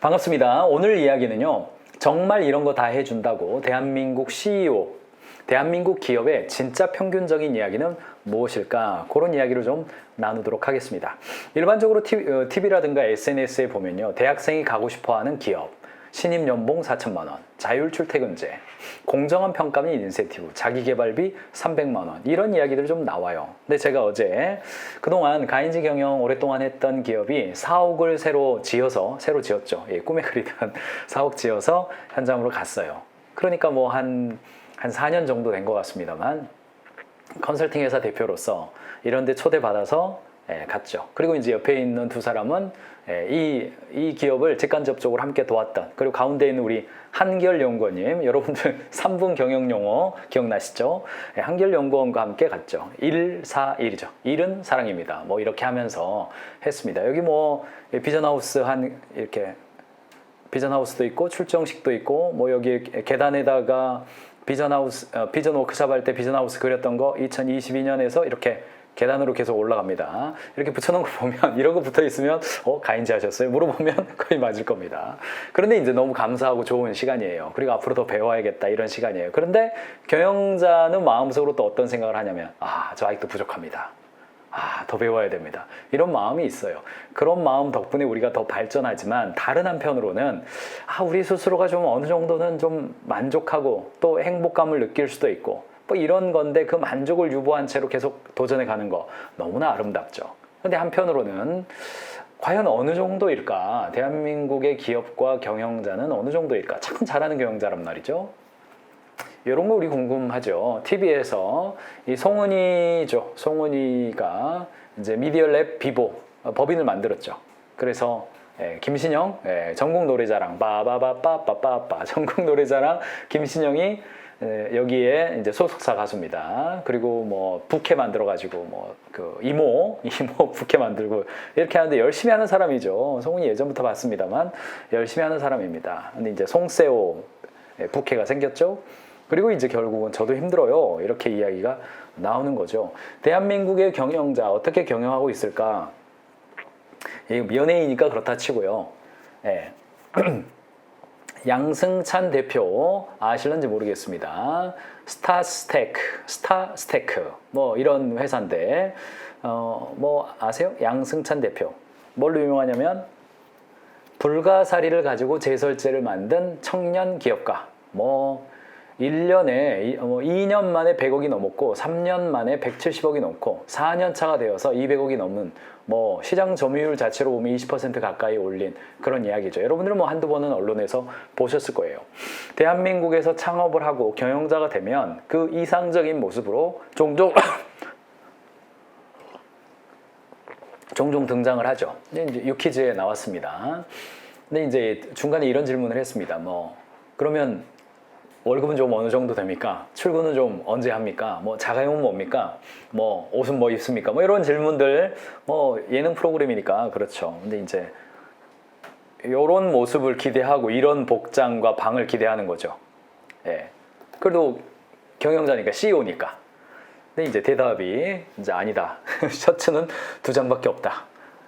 반갑습니다. 오늘 이야기는요. 정말 이런 거 다 해준다고 대한민국 CEO, 대한민국 기업의 진짜 평균적인 이야기는 무엇일까? 그런 이야기를 좀 나누도록 하겠습니다. 일반적으로 TV라든가 SNS에 보면요. 대학생이 가고 싶어하는 기업, 신입 연봉 4천만 원, 자율 출퇴근제, 공정한 평가 및 인센티브, 자기개발비 300만 원 이런 이야기들이 좀 나와요. 근데 제가 어제 그동안 가인지 경영 오랫동안 했던 기업이 사옥을 새로 지었죠. 예, 꿈에 그리던 사옥 지어서 현장으로 갔어요. 그러니까 뭐 한 4년 정도 된 것 같습니다만 컨설팅 회사 대표로서 이런 데 초대받아서 갔죠. 그리고 이제 옆에 있는 두 사람은 이 기업을 직간접적으로 함께 도왔던, 그리고 가운데 있는 우리 한결연구원님, 여러분들 3분 경영용어 기억나시죠? 한결연구원과 함께 갔죠. 141이죠. 1은 사랑입니다. 뭐 이렇게 하면서 했습니다. 여기 뭐 비전하우스 이렇게 비전하우스도 있고 출정식도 있고, 뭐 여기 계단에다가 비전 워크샵 할 때 비전하우스 그렸던 거 2022년에서 이렇게 계단으로 계속 올라갑니다. 이렇게 붙여놓은 거 보면, 이런 거 붙어 있으면 가인지 하셨어요? 물어보면 거의 맞을 겁니다. 그런데 이제 너무 감사하고 좋은 시간이에요. 그리고 앞으로 더 배워야겠다 이런 시간이에요. 그런데 경영자는 마음속으로 또 어떤 생각을 하냐면, 저 아직도 부족합니다. 더 배워야 됩니다. 이런 마음이 있어요. 그런 마음 덕분에 우리가 더 발전하지만, 다른 한편으로는 우리 스스로가 좀 어느 정도는 좀 만족하고 또 행복감을 느낄 수도 있고 뭐 이런 건데, 그 만족을 유보한 채로 계속 도전해 가는 거 너무나 아름답죠. 근데 한편으로는 과연 어느 정도일까? 대한민국의 기업과 경영자는 어느 정도일까? 참 잘하는 경영자란 말이죠. 이런 거 우리 궁금하죠. TV에서 이 송은이죠. 송은이가 이제 미디어랩 비보 법인을 만들었죠. 그래서 김신영 전국 노래자랑 빠바바빠빠빠빠 전국 노래자랑 김신영이 여기에 이제 소속사 가수입니다. 그리고 뭐 부캐 만들어 가지고 뭐 그 이모 부캐 만들고 이렇게 하는데 열심히 하는 사람이죠. 송은이 예전부터 봤습니다만 열심히 하는 사람입니다. 근데 이제 송세호 부캐가 생겼죠. 그리고 이제 결국은 저도 힘들어요. 이렇게 이야기가 나오는 거죠. 대한민국의 경영자 어떻게 경영하고 있을까? 연예인이니까 그렇다 치고요. 양승찬 대표 아실는지 모르겠습니다. 스타스테크 뭐 이런 회사인데 뭐 아세요? 양승찬 대표 뭘로 유명하냐면 불가사리를 가지고 제설제를 만든 청년 기업가. 뭐 1년에 2년 만에 100억이 넘었고 3년 만에 170억이 넘고 4년 차가 되어서 200억이 넘는, 뭐 시장 점유율 자체로 보면 20% 가까이 올린 그런 이야기죠. 여러분들은 뭐 한두 번은 언론에서 보셨을 거예요. 대한민국에서 창업을 하고 경영자가 되면 그 이상적인 모습으로 종종 등장을 하죠. 이제 유퀴즈에 나왔습니다. 근데 이제 중간에 이런 질문을 했습니다. 뭐 그러면 월급은 좀 어느 정도 됩니까? 출근은 좀 언제 합니까? 뭐 자가용은 뭡니까? 뭐 옷은 뭐 입습니까? 뭐 이런 질문들, 뭐 예능 프로그램이니까 그렇죠. 근데 이제 이런 모습을 기대하고 이런 복장과 방을 기대하는 거죠. 그래도 경영자니까 CEO니까. 근데 이제 대답이 이제 아니다. 셔츠는 2장밖에 없다.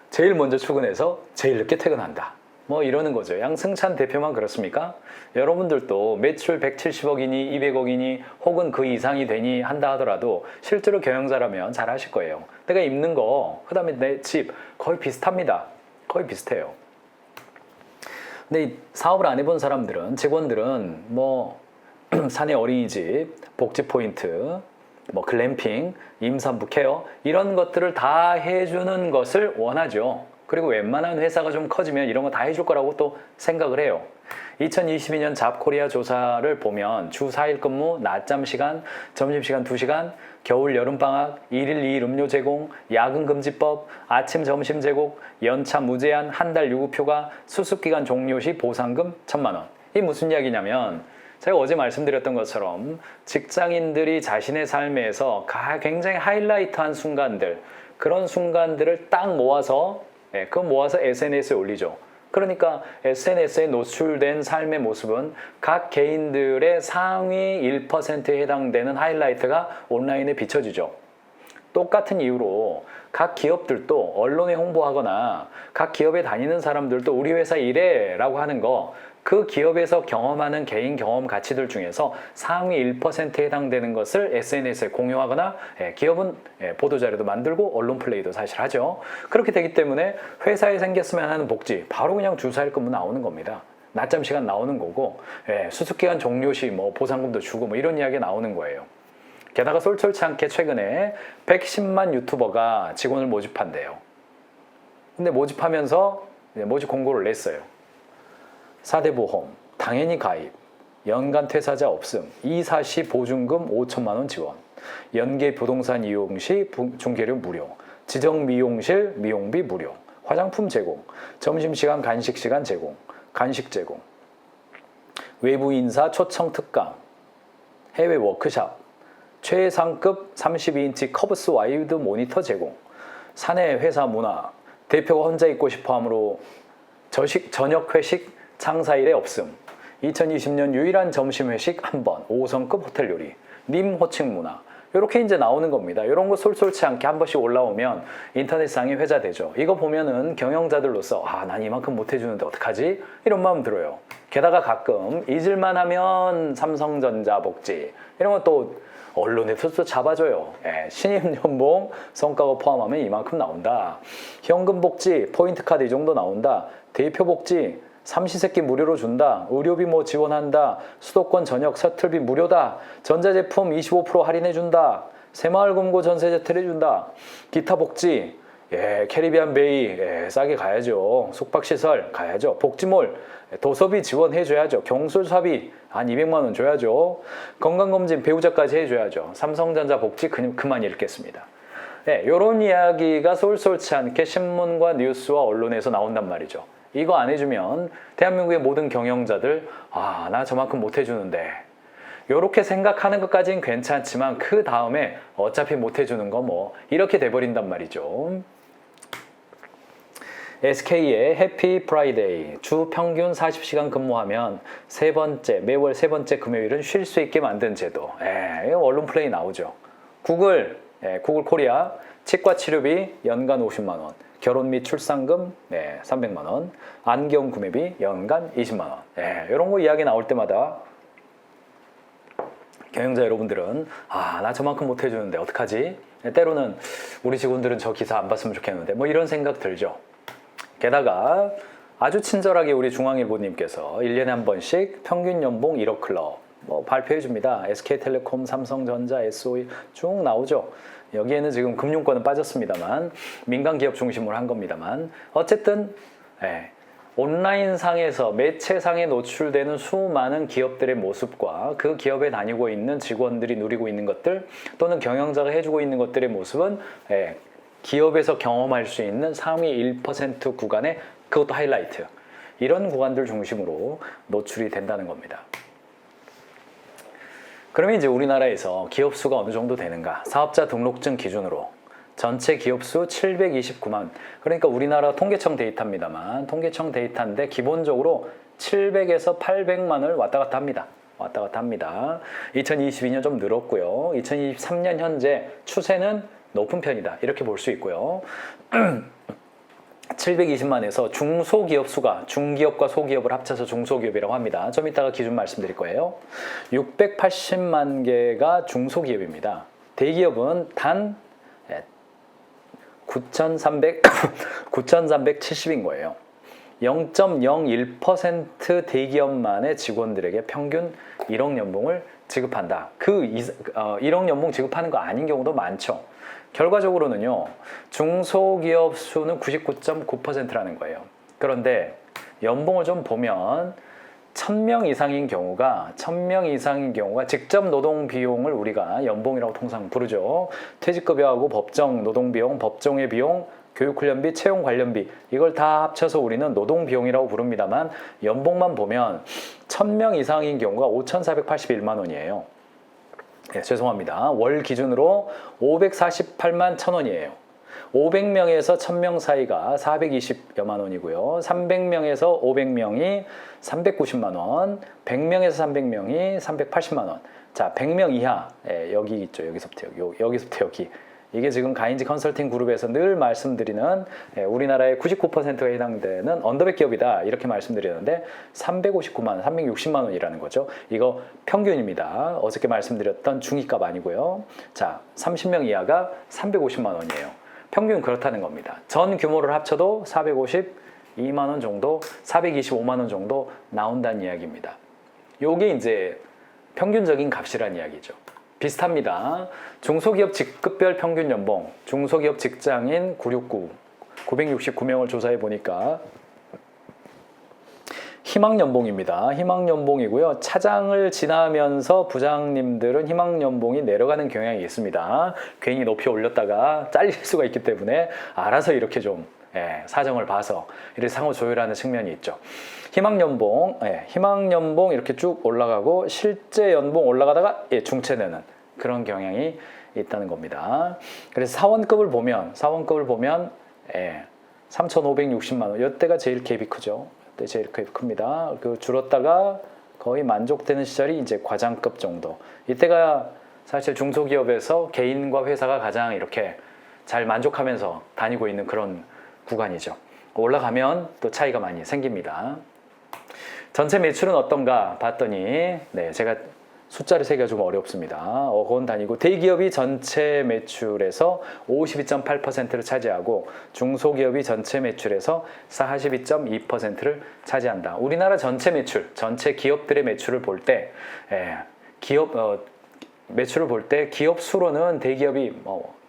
제일 먼저 출근해서 제일 늦게 퇴근한다. 뭐 이러는 거죠. 양승찬 대표만 그렇습니까? 여러분들도 매출 170억이니 200억이니 혹은 그 이상이 되니 한다 하더라도 실제로 경영자라면 잘 하실 거예요. 내가 입는 거, 그 다음에 내 집 거의 비슷합니다. 거의 비슷해요. 근데 사업을 안 해본 사람들은, 직원들은 뭐 사내 어린이집, 복지 포인트, 뭐 글램핑, 임산부 케어 이런 것들을 다 해주는 것을 원하죠. 그리고 웬만한 회사가 좀 커지면 이런 거 다 해줄 거라고 또 생각을 해요. 2022년 잡코리아 조사를 보면 주 4일 근무, 낮잠 시간, 점심시간 2시간, 겨울 여름방학, 1일 2일 음료 제공, 야근 금지법, 아침 점심 제공, 연차 무제한, 한 달 유급휴가, 수습기간 종료 시 보상금 1,000만 원. 이게 무슨 이야기냐면, 제가 어제 말씀드렸던 것처럼 직장인들이 자신의 삶에서 굉장히 하이라이트한 순간들, 그런 순간들을 딱 모아서 SNS에 올리죠. 그러니까 SNS에 노출된 삶의 모습은 각 개인들의 상위 1%에 해당되는 하이라이트가 온라인에 비춰지죠. 똑같은 이유로 각 기업들도 언론에 홍보하거나 각 기업에 다니는 사람들도 우리 회사 이래 라고 하는 거, 그 기업에서 경험하는 개인 경험 가치들 중에서 상위 1%에 해당되는 것을 SNS에 공유하거나 기업은 보도자료도 만들고 언론 플레이도 사실 하죠. 그렇게 되기 때문에 회사에 생겼으면 하는 복지 바로 그냥 주사일근무 나오는 겁니다. 낮잠 시간 나오는 거고 수습기간 종료 시 뭐 보상금도 주고 뭐 이런 이야기 나오는 거예요. 게다가 솔솔치 않게 최근에 110만 유튜버가 직원을 모집한대요. 근데 모집하면서 모집 공고를 냈어요. 4대 보험, 당연히 가입, 연간 퇴사자 없음, 이사 시 보증금 5천만 원 지원, 연계 부동산 이용 시 중개료 무료, 지정 미용실 미용비 무료, 화장품 제공, 점심시간 간식 시간 제공, 간식 제공, 외부 인사 초청 특강, 해외 워크샵, 최상급 32인치 커브스 와이드 모니터 제공, 사내 회사 문화, 대표가 혼자 있고 싶어 하므로 저녁 회식 창사일에 없음, 2020년 유일한 점심 회식 한 번, 5성급 호텔 요리, 님 호칭 문화, 이렇게 이제 나오는 겁니다. 이런 거 솔솔치 않게 한 번씩 올라오면 인터넷상이 회자되죠. 이거 보면은 경영자들로서 난 이만큼 못 해주는데 어떡하지? 이런 마음 들어요. 게다가 가끔 잊을만 하면 삼성전자 복지 이런 것도 언론에서 또 잡아줘요. 신입 연봉 성과급 포함하면 이만큼 나온다. 현금 복지 포인트 카드 이 정도 나온다. 대표 복지 삼시세끼 무료로 준다. 의료비 뭐 지원한다. 수도권 전역 셔틀비 무료다. 전자제품 25% 할인해준다. 새마을금고 전세제트 해준다. 기타 복지 캐리비안 베이 싸게 가야죠. 숙박시설 가야죠. 복지몰 도서비 지원해줘야죠. 경술사비 한 200만 원 줘야죠. 건강검진 배우자까지 해줘야죠. 삼성전자 복지 그만 읽겠습니다. 이런 이야기가 솔솔치 않게 신문과 뉴스와 언론에서 나온단 말이죠. 이거 안 해주면 대한민국의 모든 경영자들 나 저만큼 못 해주는데 이렇게 생각하는 것까지는 괜찮지만 그 다음에 어차피 못 해주는 거 뭐 이렇게 돼버린단 말이죠. SK의 해피 프라이데이, 주 평균 40시간 근무하면 매월 세 번째 금요일은 쉴 수 있게 만든 제도. 언론 플레이 나오죠. 구글 코리아 치과 치료비 연간 50만 원, 결혼 및 출산금 300만 원, 안경 구매비 연간 20만 원. 이런 거 이야기 나올 때마다 경영자 여러분들은 나 저만큼 못 해주는데 어떡하지? 때로는 우리 직원들은 저 기사 안 봤으면 좋겠는데 뭐 이런 생각 들죠. 게다가 아주 친절하게 우리 중앙일보님께서 1년에 한 번씩 평균 연봉 1억 클럽 발표해 줍니다. SK텔레콤, 삼성전자, SOE 쭉 나오죠. 여기에는 지금 금융권은 빠졌습니다만 민간 기업 중심으로 한 겁니다만 어쨌든 온라인상에서 매체상에 노출되는 수많은 기업들의 모습과 그 기업에 다니고 있는 직원들이 누리고 있는 것들 또는 경영자가 해주고 있는 것들의 모습은 기업에서 경험할 수 있는 상위 1% 구간의 그것도 하이라이트 이런 구간들 중심으로 노출이 된다는 겁니다. 그러면 이제 우리나라에서 기업 수가 어느 정도 되는가? 사업자 등록증 기준으로 전체 기업 수 729만. 그러니까 우리나라 통계청 데이터입니다만 통계청 데이터인데 기본적으로 700에서 800만을 왔다 갔다 합니다. 2022년 좀 늘었고요. 2023년 현재 추세는 높은 편이다. 이렇게 볼 수 있고요. 720만에서 중소기업 수가 중기업과 소기업을 합쳐서 중소기업이라고 합니다. 좀 이따가 기준 말씀드릴 거예요. 680만 개가 중소기업입니다. 대기업은 단 9,370인 거예요. 0.01% 대기업만의 직원들에게 평균 1억 연봉을 지급한다. 1억 연봉 지급하는 거 아닌 경우도 많죠. 결과적으로는요, 중소기업 수는 99.9%라는 거예요. 그런데 연봉을 좀 보면 1,000명 이상인 경우가 직접 노동 비용을 우리가 연봉이라고 통상 부르죠. 퇴직급여하고 법정 노동비용, 법정의 비용, 교육훈련비, 채용 관련비 이걸 다 합쳐서 우리는 노동비용이라고 부릅니다만 연봉만 보면 1,000명 이상인 경우가 5,481만 원이에요. 죄송합니다. 월 기준으로 548만 1,000원이에요. 500명에서 1,000명 사이가 420여만 원이고요. 300명에서 500명이 390만 원, 100명에서 300명이 380만 원. 자, 100명 이하, 여기 있죠. 여기서부터 여기. 이게 지금 가인지 컨설팅 그룹에서 늘 말씀드리는 우리나라의 99%가 해당되는 언더백 기업이다 이렇게 말씀드리는데 359만 원, 360만 원이라는 거죠. 이거 평균입니다. 어저께 말씀드렸던 중위값 아니고요. 자, 30명 이하가 350만 원이에요. 평균 그렇다는 겁니다. 전 규모를 합쳐도 452만 원 정도, 425만 원 정도 나온다는 이야기입니다. 요게 이제 평균적인 값이란 이야기죠. 비슷합니다. 중소기업 직급별 평균 연봉, 중소기업 직장인 969명을 조사해 보니까 희망연봉입니다. 희망연봉이고요. 차장을 지나면서 부장님들은 희망연봉이 내려가는 경향이 있습니다. 괜히 높이 올렸다가 잘릴 수가 있기 때문에 알아서 이렇게 좀 사정을 봐서 이렇게 상호 조율하는 측면이 있죠. 희망연봉 이렇게 쭉 올라가고 실제 연봉 올라가다가 중체되는 그런 경향이 있다는 겁니다. 그래서 사원급을 보면 3,560만 원. 이때가 제일 갭이 크죠. 이때 제일 갭이 큽니다. 그 줄었다가 거의 만족되는 시절이 이제 과장급 정도. 이때가 사실 중소기업에서 개인과 회사가 가장 이렇게 잘 만족하면서 다니고 있는 그런 구간이죠. 올라가면 또 차이가 많이 생깁니다. 전체 매출은 어떤가 봤더니 제가 숫자를 세기가 좀 어렵습니다. 원 단위고 대기업이 전체 매출에서 52.8%를 차지하고 중소기업이 전체 매출에서 42.2%를 차지한다. 우리나라 전체 매출, 전체 기업들의 매출을 볼 때 매출을 볼 때 기업 수로는 대기업이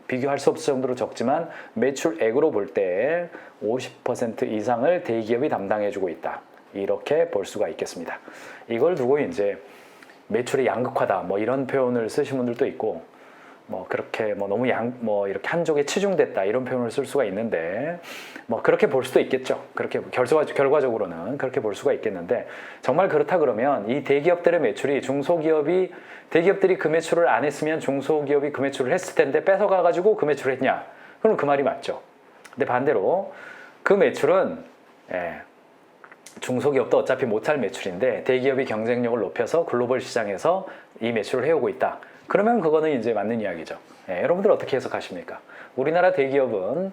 비교할 수 없을 정도로 적지만 매출액으로 볼 때 50% 이상을 대기업이 담당해주고 있다. 이렇게 볼 수가 있겠습니다. 이걸 두고 이제 매출이 양극화다 이런 표현을 쓰신 분들도 있고 그렇게 너무 이렇게 한쪽에 치중됐다 이런 표현을 쓸 수가 있는데 그렇게 볼 수도 있겠죠. 그렇게 결과적으로는 그렇게 볼 수가 있겠는데 정말 그렇다 그러면 이 대기업들의 매출이 대기업들이 그 매출을 안 했으면 중소기업이 그 매출을 했을 텐데 뺏어가 가지고 그 매출을 했냐? 그럼 그 말이 맞죠. 근데 반대로 그 매출은 중소기업도 어차피 못할 매출인데 대기업이 경쟁력을 높여서 글로벌 시장에서 이 매출을 해오고 있다. 그러면 그거는 이제 맞는 이야기죠. 여러분들 어떻게 해석하십니까? 우리나라 대기업은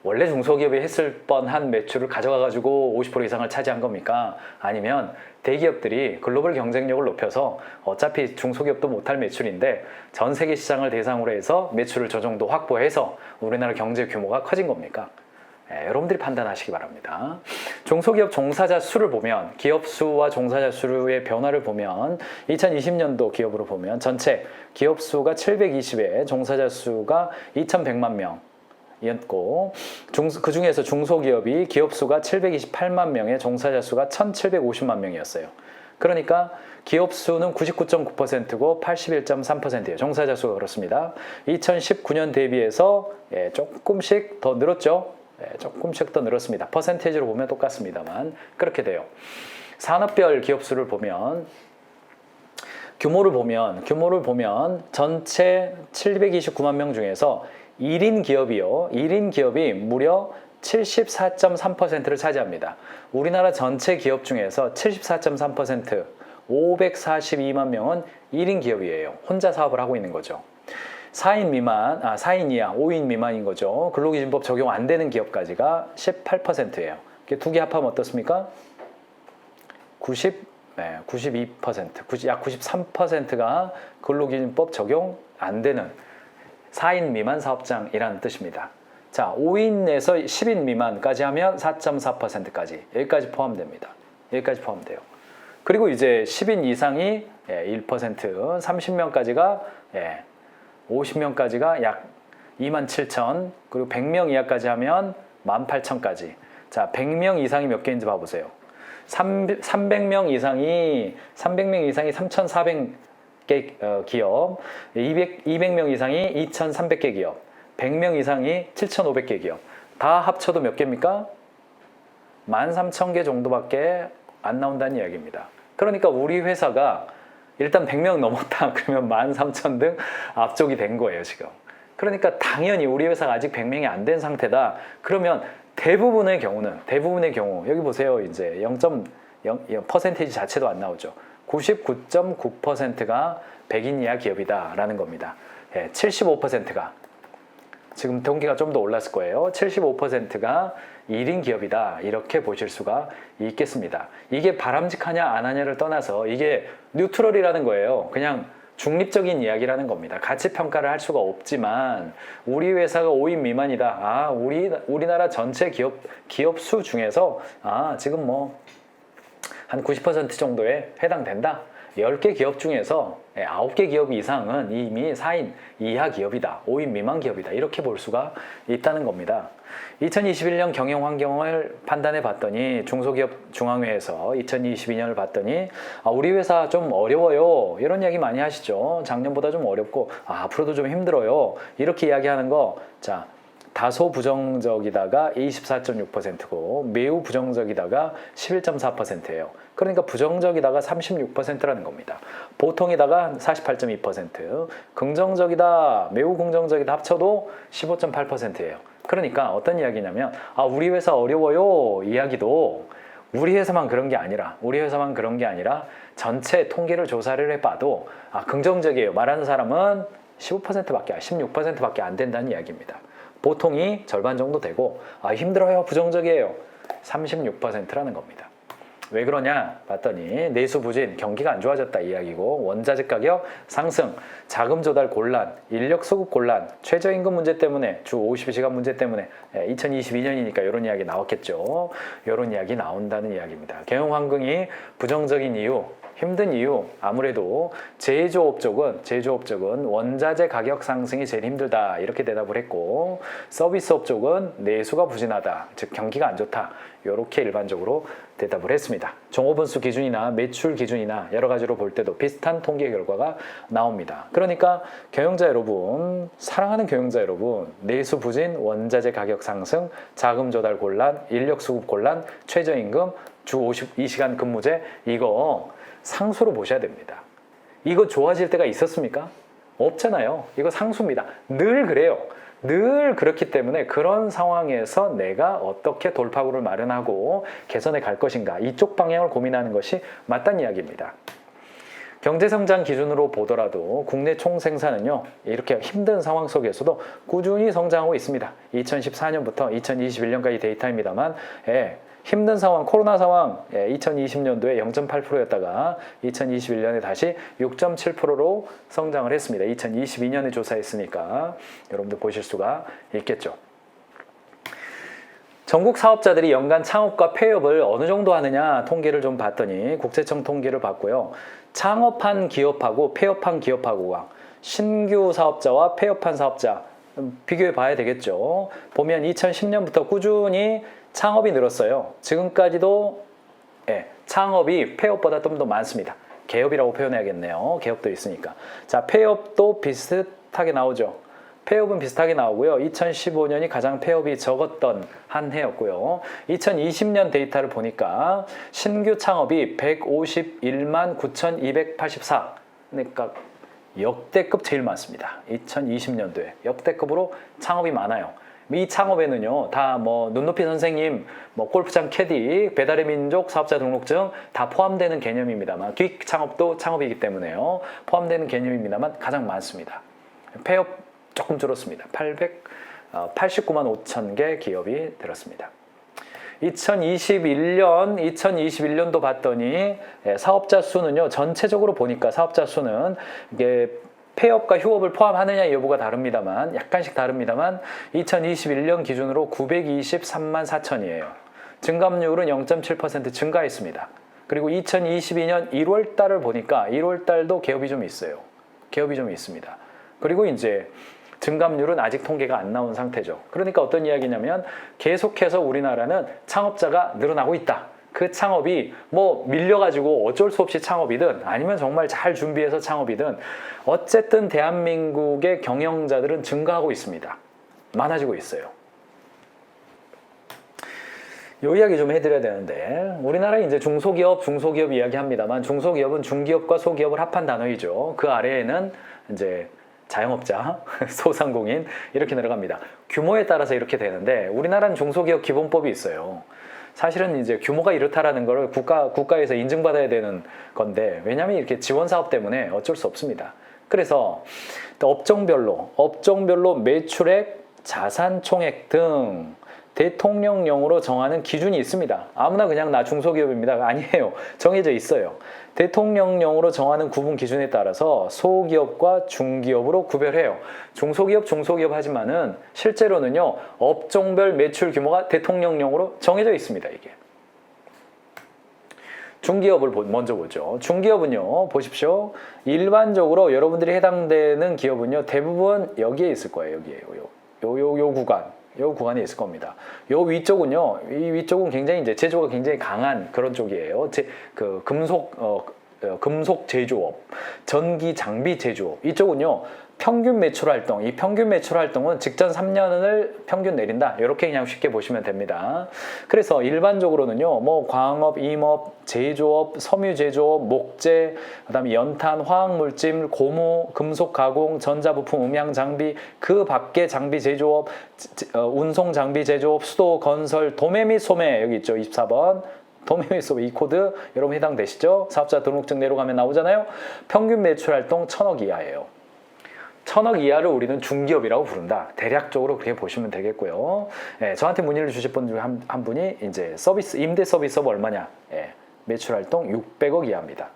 원래 중소기업이 했을 뻔한 매출을 가져가가지고 50% 이상을 차지한 겁니까? 아니면 대기업들이 글로벌 경쟁력을 높여서 어차피 중소기업도 못할 매출인데 전 세계 시장을 대상으로 해서 매출을 저 정도 확보해서 우리나라 경제 규모가 커진 겁니까? 여러분들이 판단하시기 바랍니다. 중소기업 종사자 수를 보면 기업 수와 종사자 수의 변화를 보면 2020년도 기업으로 보면 전체 기업 수가 720에 종사자 수가 2100만 명이었고 그 중에서 중소기업이 기업 수가 728만 명에 종사자 수가 1750만 명이었어요. 그러니까 기업 수는 99.9%고 81.3%예요. 종사자 수가 그렇습니다. 2019년 대비해서 조금씩 더 늘었죠. 조금씩 더 늘었습니다. 퍼센테이지로 보면 똑같습니다만 그렇게 돼요. 산업별 기업 수를 보면 규모를 보면 전체 729만 명 중에서 1인 기업이 무려 74.3%를 차지합니다. 우리나라 전체 기업 중에서 74.3% 542만 명은 1인 기업이에요. 혼자 사업을 하고 있는 거죠. 4인 이하, 5인 미만인 거죠. 근로기준법 적용 안 되는 기업까지가 18%예요. 두 개 합하면 어떻습니까? 92%, 약 93%가 근로기준법 적용 안 되는 4인 미만 사업장이라는 뜻입니다. 자, 5인에서 10인 미만까지 하면 4.4%까지 여기까지 포함됩니다. 여기까지 포함돼요. 그리고 이제 10인 이상이 1%, 30명까지가 50명까지가 약 27,000, 그리고 100명 이하까지 하면 18,000까지. 자, 100명 이상이 몇 개인지 봐보세요. 300명 이상이 3,400개 기업, 200명 이상이 2,300개 기업, 100명 이상이 7,500개 기업. 다 합쳐도 몇 개입니까? 13,000개 정도밖에 안 나온다는 이야기입니다. 그러니까 우리 회사가 일단 100명 넘었다 그러면 13,000 등 압족이 된 거예요 지금. 그러니까 당연히 우리 회사가 아직 100명이 안 된 상태다. 그러면 대부분의 경우 여기 보세요. 이제 0.0 퍼센테이지 자체도 안 나오죠. 99.9%가 100인 이하 기업이다라는 겁니다. 75%가 지금 통계가 좀 더 올랐을 거예요. 75%가 1인 기업이다. 이렇게 보실 수가 있겠습니다. 이게 바람직하냐 안 하냐를 떠나서 이게 뉴트럴이라는 거예요. 그냥 중립적인 이야기라는 겁니다. 가치 평가를 할 수가 없지만 우리 회사가 5인 미만이다. 아, 우리나라 전체 기업 수 중에서 지금 뭐 한 90% 정도에 해당된다. 10개 기업 중에서 9개 기업 이상은 이미 4인 이하 기업이다. 5인 미만 기업이다. 이렇게 볼 수가 있다는 겁니다. 2021년 경영 환경을 판단해 봤더니 중소기업 중앙회에서 2022년을 봤더니 우리 회사 좀 어려워요. 이런 이야기 많이 하시죠. 작년보다 좀 어렵고 앞으로도 좀 힘들어요. 이렇게 이야기하는 거 자, 다소 부정적이다가 24.6%고 매우 부정적이다가 11.4%예요. 그러니까 부정적이다가 36%라는 겁니다. 보통이다가 48.2%, 긍정적이다, 매우 긍정적이다 합쳐도 15.8%예요. 그러니까 어떤 이야기냐면 우리 회사 어려워요 이야기도 우리 회사만 그런 게 아니라 전체 통계를 조사를 해봐도 긍정적이에요. 말하는 사람은 15%밖에 16%밖에 안 된다는 이야기입니다. 보통이 절반 정도 되고 힘들어요 부정적이에요 36%라는 겁니다. 왜 그러냐 봤더니 내수 부진, 경기가 안 좋아졌다 이야기고 원자재 가격 상승, 자금 조달 곤란, 인력 수급 곤란, 최저임금 문제 때문에 주 52시간 문제 때문에 2022년이니까 이런 이야기 나왔겠죠. 이런 이야기 나온다는 이야기입니다. 경영 환경이 부정적인 이유, 힘든 이유 아무래도 제조업 쪽은 원자재 가격 상승이 제일 힘들다 이렇게 대답을 했고 서비스업 쪽은 내수가 부진하다 즉 경기가 안 좋다 이렇게 일반적으로 대답을 했습니다. 종업원수 기준이나 매출 기준이나 여러 가지로 볼 때도 비슷한 통계 결과가 나옵니다. 그러니까 경영자 여러분, 사랑하는 경영자 여러분, 내수 부진, 원자재 가격 상승, 자금 조달 곤란, 인력 수급 곤란, 최저임금, 주 52시간 근무제 이거 상수로 보셔야 됩니다. 이거 좋아질 때가 있었습니까? 없잖아요. 이거 상수입니다. 늘 그래요. 늘 그렇기 때문에 그런 상황에서 내가 어떻게 돌파구를 마련하고 개선해 갈 것인가 이쪽 방향을 고민하는 것이 맞다는 이야기입니다. 경제성장 기준으로 보더라도 국내 총생산은요 이렇게 힘든 상황 속에서도 꾸준히 성장하고 있습니다. 2014년부터 2021년까지 데이터입니다만 힘든 상황, 코로나 상황 2020년도에 0.8%였다가 2021년에 다시 6.7%로 성장을 했습니다. 2022년에 조사했으니까 여러분들 보실 수가 있겠죠. 전국 사업자들이 연간 창업과 폐업을 어느 정도 하느냐 통계를 좀 봤더니 국세청 통계를 봤고요. 창업한 기업하고 폐업한 기업하고가 신규 사업자와 폐업한 사업자 비교해 봐야 되겠죠. 보면 2010년부터 꾸준히 창업이 늘었어요. 지금까지도 창업이 폐업보다 좀 더 많습니다. 개업이라고 표현해야겠네요. 개업도 있으니까. 자, 폐업도 비슷하게 나오죠. 폐업은 비슷하게 나오고요. 2015년이 가장 폐업이 적었던 한 해였고요. 2020년 데이터를 보니까 신규 창업이 151만 9,284. 그러니까 역대급 제일 많습니다. 2020년도에 역대급으로 창업이 많아요. 이 창업에는요 다 뭐 눈높이 선생님, 뭐 골프장 캐디, 배달의 민족 사업자 등록증 다 포함되는 개념입니다만 기획 창업도 창업이기 때문에요 포함되는 개념입니다만 가장 많습니다. 폐업 조금 줄었습니다. 889만 5천 개 기업이 들었습니다. 2021년도 봤더니 사업자 수는요 전체적으로 보니까 사업자 수는 이게 폐업과 휴업을 포함하느냐 여부가 다릅니다만 약간씩 다릅니다만 2021년 기준으로 923만 4천이에요. 증감률은 0.7% 증가했습니다. 그리고 2022년 1월 달을 보니까 1월 달도 개업이 좀 있어요. 개업이 좀 있습니다. 그리고 이제 증감률은 아직 통계가 안 나온 상태죠. 그러니까 어떤 이야기냐면 계속해서 우리나라는 창업자가 늘어나고 있다. 그 창업이 뭐 밀려가지고 어쩔 수 없이 창업이든 아니면 정말 잘 준비해서 창업이든 어쨌든 대한민국의 경영자들은 증가하고 있습니다. 많아지고 있어요. 요 이야기 좀 해드려야 되는데 우리나라 이제 중소기업 이야기합니다만 중소기업은 중기업과 소기업을 합한 단어이죠. 그 아래에는 이제 자영업자, 소상공인 이렇게 내려갑니다. 규모에 따라서 이렇게 되는데 우리나라는 중소기업 기본법이 있어요. 사실은 이제 규모가 이렇다라는 걸 국가에서 인증받아야 되는 건데 왜냐하면 이렇게 지원 사업 때문에 어쩔 수 없습니다. 그래서 업종별로 매출액 자산 총액 등 대통령령으로 정하는 기준이 있습니다. 아무나 그냥 나 중소기업입니다. 아니에요. 정해져 있어요. 대통령령으로 정하는 구분 기준에 따라서 소기업과 중기업으로 구별해요. 중소기업, 중소기업 하지만은 실제로는요, 업종별 매출 규모가 대통령령으로 정해져 있습니다. 이게. 중기업을 먼저 보죠. 중기업은요, 보십시오. 일반적으로 여러분들이 해당되는 기업은요, 대부분 여기에 있을 거예요. 여기에요. 요 구간. 요 구간에 있을 겁니다. 요 위쪽은요, 이 위쪽은 굉장히 이제 제조가 굉장히 강한 그런 쪽이에요. 금속 제조업, 전기 장비 제조업. 이쪽은요, 평균 매출 활동. 이 평균 매출 활동은 직전 3년을 평균 내린다. 이렇게 그냥 쉽게 보시면 됩니다. 그래서 일반적으로는요, 뭐 광업, 임업, 제조업, 섬유 제조업, 목재, 그다음에 연탄, 화학물질, 고무, 금속 가공, 전자부품, 음향 장비, 그 밖에 장비 제조업, 운송 장비 제조업, 수도 건설, 도매 및 소매 여기 있죠. 24번. 도매 및 소매 이 코드 여러분 해당되시죠? 사업자 등록증 내려가면 나오잖아요. 평균 매출 활동 1,000억 이하예요. 1,000억 이하를 우리는 중기업이라고 부른다. 대략적으로 그렇게 보시면 되겠고요. 예, 저한테 문의를 주실 분 중에 한 분이 이제 서비스, 임대 서비스업 얼마냐? 예, 매출 활동 600억 이하입니다.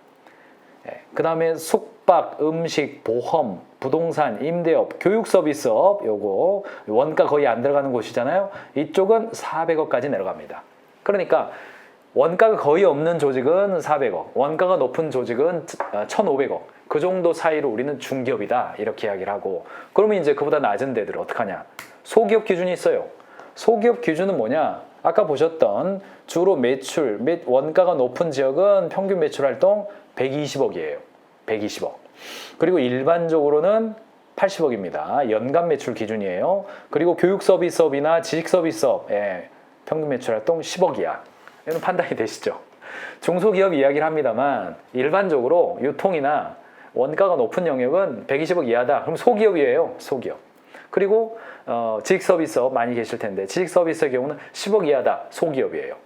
예, 그 다음에 숙박, 음식, 보험, 부동산, 임대업, 교육 서비스업, 요거 원가 거의 안 들어가는 곳이잖아요. 이쪽은 400억까지 내려갑니다. 그러니까 원가가 거의 없는 조직은 400억, 원가가 높은 조직은 1,500억. 그 정도 사이로 우리는 중기업이다 이렇게 이야기를 하고, 그러면 이제 그보다 낮은 데들 어떡하냐? 소기업 기준이 있어요. 소기업 기준은 뭐냐? 아까 보셨던 주로 매출, 원가가 높은 지역은 평균 매출 활동 120억이에요. 120억. 그리고 일반적으로는 80억입니다. 연간 매출 기준이에요. 그리고 교육 서비스업이나 지식 서비스업, 예, 평균 매출 활동 10억 이하. 이런 판단이 되시죠? 중소기업 이야기를 합니다만 일반적으로 유통이나 원가가 높은 영역은 120억 이하다. 그럼 소기업이에요. 소기업. 그리고 지식서비스업 많이 계실 텐데 지식서비스의 경우는 10억 이하다. 소기업이에요.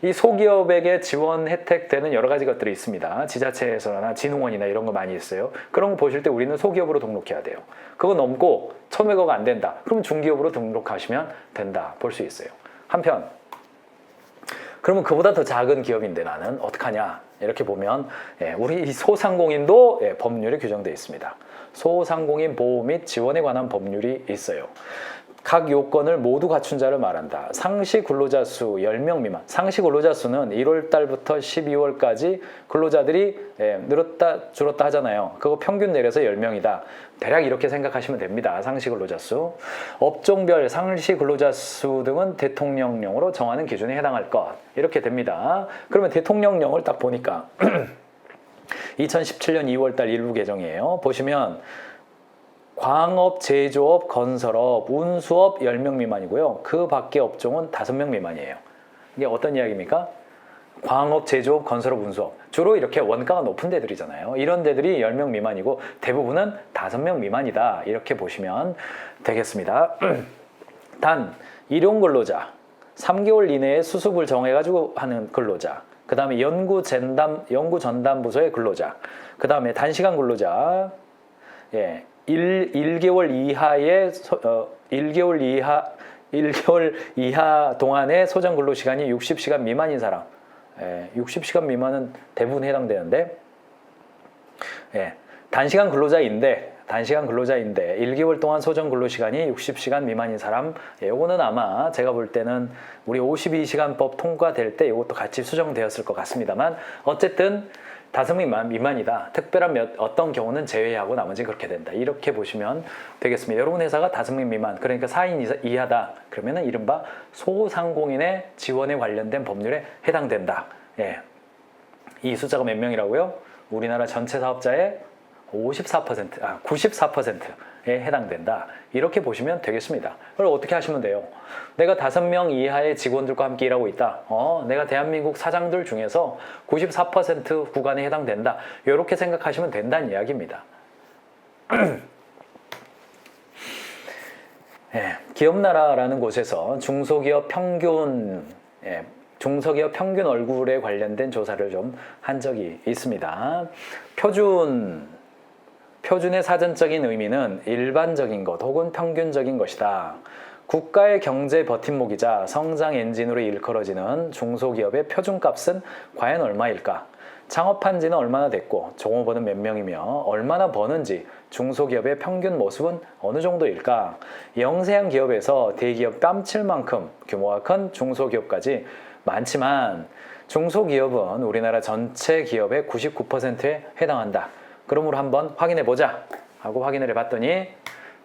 이 소기업에게 지원 혜택되는 여러 가지 것들이 있습니다. 지자체에서나 진흥원이나 이런 거 많이 있어요. 그런 거 보실 때 우리는 소기업으로 등록해야 돼요. 그거 넘고 1,500억 안 된다. 그러면 중기업으로 등록하시면 된다. 볼 수 있어요. 한편 그러면 그보다 더 작은 기업인데 나는 어떡하냐? 이렇게 보면 우리 소상공인도 법률에 규정되어 있습니다. 소상공인 보호 및 지원에 관한 법률이 있어요. 각 요건을 모두 갖춘 자를 말한다. 상시 근로자 수 10명 미만. 상시 근로자 수는 1월 달부터 12월까지 근로자들이 늘었다 줄었다 하잖아요. 그거 평균 내려서 10명이다. 대략 이렇게 생각하시면 됩니다. 상시 근로자 수. 업종별 상시 근로자 수 등은 대통령령으로 정하는 기준에 해당할 것. 이렇게 됩니다. 그러면 대통령령을 딱 보니까 2017년 2월 달 일부 개정이에요. 보시면 광업, 제조업, 건설업, 운수업 10명 미만이고요. 그 밖의 업종은 5명 미만이에요. 이게 어떤 이야기입니까? 광업, 제조업, 건설업, 운수업. 주로 이렇게 원가가 높은 데들이잖아요. 이런 데들이 10명 미만이고 대부분은 5명 미만이다. 이렇게 보시면 되겠습니다. 단, 일용 근로자, 3개월 이내에 수습을 정해가지고 하는 근로자, 그 다음에 연구 전담 부서의 근로자, 그 다음에 단시간 근로자, 1개월 이하 동안의 소정 근로 시간이 60시간 미만인 사람. 60시간 미만은 대부분 해당되는데, 단시간 근로자인데 1개월 동안 소정 근로 시간이 60시간 미만인 사람. 요거는 아마 제가 볼 때는 우리 52시간법 통과될 때 이것도 같이 수정되었을 것 같습니다만, 어쨌든 5명 미만이다. 특별한 어떤 경우는 제외하고 나머지는 그렇게 된다. 이렇게 보시면 되겠습니다. 여러분 회사가 5명 미만, 그러니까 4인 이하다. 그러면은 이른바 소상공인의 지원에 관련된 법률에 해당된다. 이 숫자가 몇 명이라고요? 우리나라 전체 사업자의 94%에 해당된다. 이렇게 보시면 되겠습니다. 그럼 어떻게 하시면 돼요? 내가 5명 이하의 직원들과 함께 일하고 있다. 내가 대한민국 사장들 중에서 94% 구간에 해당된다. 이렇게 생각하시면 된다는 이야기입니다. 기업나라라는 곳에서 중소기업 평균 얼굴에 관련된 조사를 좀 한 적이 있습니다. 표준의 사전적인 의미는 일반적인 것 혹은 평균적인 것이다. 국가의 경제 버팀목이자 성장 엔진으로 일컬어지는 중소기업의 표준값은 과연 얼마일까? 창업한 지는 얼마나 됐고 종업원은 몇 명이며 얼마나 버는지 중소기업의 평균 모습은 어느 정도일까? 영세한 기업에서 대기업 뺨칠 만큼 규모가 큰 중소기업까지 많지만 중소기업은 우리나라 전체 기업의 99%에 해당한다. 그러므로 한번 확인해보자 하고 확인을 해봤더니